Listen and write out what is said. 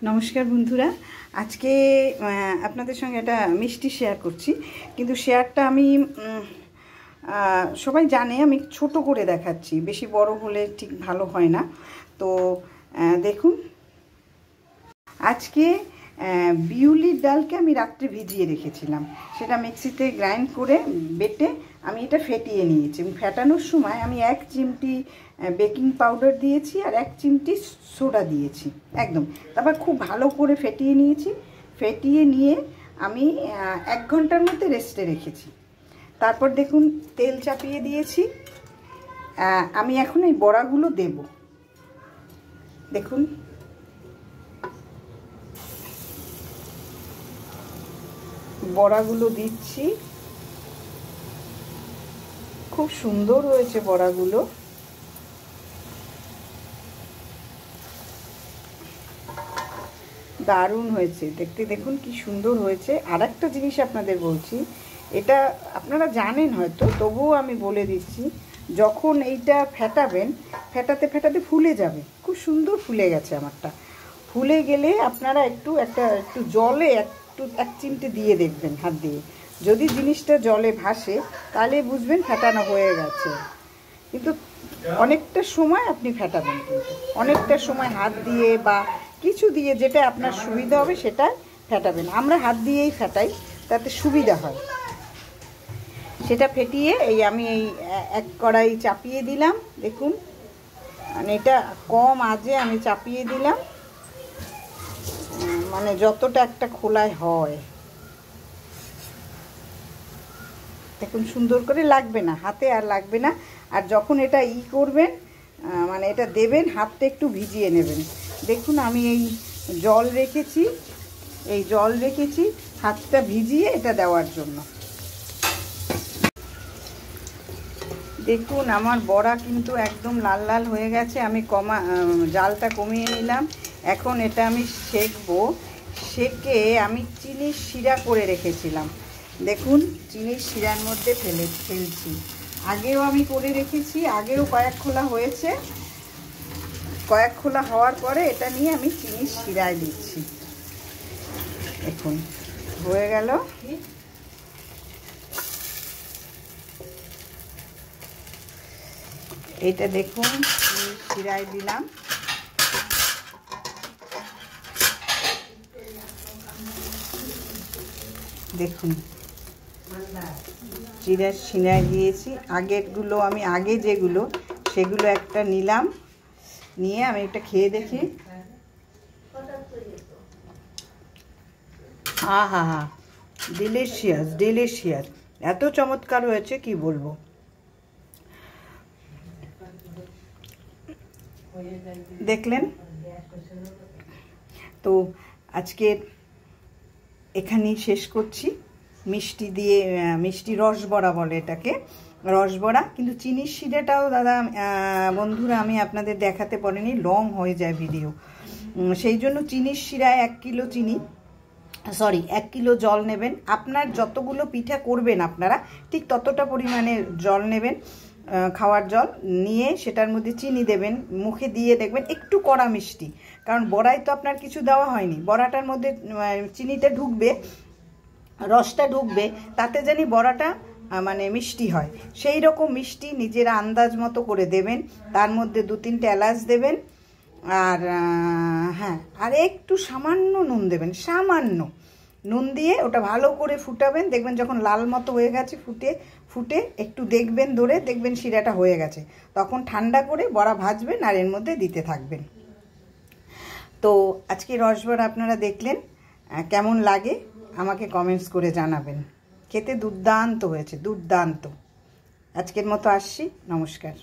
নমস্কার বন্ধুরা, আজকে আপনাদের সঙ্গে একটা মিষ্টি শেয়ার করছি, কিন্তু শেয়ারটা আমি সবাই জানে আমি ছোট করে দেখাচ্ছি, বেশি বড় হলে ঠিক ভালো হয় না। তো দেখুন, আজকে বিউলির ডালকে আমি রাত্রে ভিজিয়ে রেখেছিলাম, সেটা মিক্সিতে গ্রাইন্ড করে বেটে আমি এটা ফেটিয়ে নিয়েছি। ফেটানোর সময় আমি 1 চিমটি বেকিং পাউডার দিয়েছি আর 1 চিমটি সোডা দিয়েছি একদম। তারপর খুব ভালো করে ফেটিয়ে নিয়েছি। ফেটিয়ে নিয়ে আমি 1 ঘন্টার মধ্যে রেস্টে রেখেছি। তারপর দেখুন তেল চাপিয়ে দিয়েছি। আমি এখন এই বড়াগুলো দেব। দেখুন, বড়াগুলো দিচ্ছি। খুব সুন্দর হয়েছে বড়াগুলো। দারুণ হয়েছে দেখতে, দেখুন কি সুন্দর হয়েছে। আর একটা জিনিস আপনাদের বলছি, এটা আপনারা জানেন হয়তো, তবুও আমি বলে দিচ্ছি, যখন এইটা ফেটাবেন, ফেটাতে ফেটাতে ফুলে যাবে। খুব সুন্দর ফুলে গেছে আমারটা। ফুলে গেলে আপনারা একটু জলে 1 চিমটে দিয়ে দেখবেন হাত দিয়ে। যদি জিনিসটা জলে ভাসে তাহলে বুঝবেন ফেটানো হয়ে গেছে। কিন্তু অনেকটা সময় আপনি ফেটাবেন, কিন্তু অনেকটা সময় হাত দিয়ে বা কিছু দিয়ে, যেটা আপনার সুবিধা হবে সেটা ফেটাবেন। আমরা হাত দিয়েই ফেটাই, তাতে সুবিধা হয়। সেটা ফেটিয়ে আমি এই 1 কড়াই চাপিয়ে দিলাম। দেখুন, মানে এটা কম আঁচে আমি চাপিয়ে দিলাম, মানে যতটা একটা খোলায় হয়। দেখুন সুন্দর করে, লাগবে না হাতে, আর লাগবে না। আর যখন এটা করবেন, মানে এটা দেবেন, হাতটা একটু ভিজিয়ে নেবেন। দেখুন আমি এই জল রেখেছি হাতটা ভিজিয়ে এটা দেওয়ার জন্য। দেখুন আমার বড়া কিন্তু একদম লাল লাল হয়ে গেছে। আমি জালটা কমিয়ে নিলাম। এখন এটা আমি সেঁকবো। সেঁকে আমি চিনির শিরা করে রেখেছিলাম। দেখুন চিনির শিরার মধ্যে ফেলছি। আগেও আমি করে রেখেছি, আগেও কয়েক খোলা হয়েছে। কয়েক খোলা হওয়ার পরে এটা নিয়ে আমি চিনির শিরায় দিচ্ছি। দেখুন হয়ে গেল। এটা দেখুন চিনির শিরায় দিলাম। দেখুন জিরার শিরায় দিয়েছি। আগেরগুলো আমি যেগুলো সেগুলো একটা নিলাম, নিয়ে আমি এটা খেয়ে দেখি। হা, ডিলিশিয়াস, এত চমৎকার হয়েছে কি বলবো। দেখলেন তো, আজকে এখানেই শেষ করছি। মিষ্টি রসবড়া বলে এটাকে, রসবড়া। কিন্তু চিনির শিরাটাও দাদা বন্ধুরা আমি আপনাদের দেখাতে পারিনি, লং হয়ে যায় ভিডিও। সেই জন্য চিনির শিরায় 1 কিলো জল নেবেন। আপনার যতগুলো পিঠা করবেন আপনারা ঠিক ততটা পরিমাণে জল নেবেন, খাওয়ার জল নিয়ে সেটার মধ্যে চিনি দেবেন। মুখে দিয়ে দেখবেন একটু কড়া মিষ্টি, কারণ বড়ায় তো আপনার কিছু দেওয়া হয়নি। বড়াটার মধ্যে চিনিটা ঢুকবে, রসটা ঢুকবে, তাতে জানি বড়াটা মানে মিষ্টি হয়। সেই রকম মিষ্টি নিজের আন্দাজ মতো করে দেবেন। তার মধ্যে 2-3টে এলাচ দেবেন। আর হ্যাঁ, আর একটু সামান্য নুন দেবেন, সামান্য নুন দিয়ে ওটা ভালো করে ফুটাবেন। দেখবেন যখন লাল মতো হয়ে গেছে, ফুটে একটু দেখবেন ধরে, দেখবেন শিরাটা হয়ে গেছে। তখন ঠান্ডা করে বড়া ভাজবেন আর এর মধ্যে দিতে থাকবেন। তো আজকে রসবড়া আপনারা দেখলেন, কেমন লাগে আমাকে কমেন্টস করে জানাবেন। খেতে দুর্দান্ত হয়েছে, দুর্দান্ত। আজকের মতো আসছি, নমস্কার।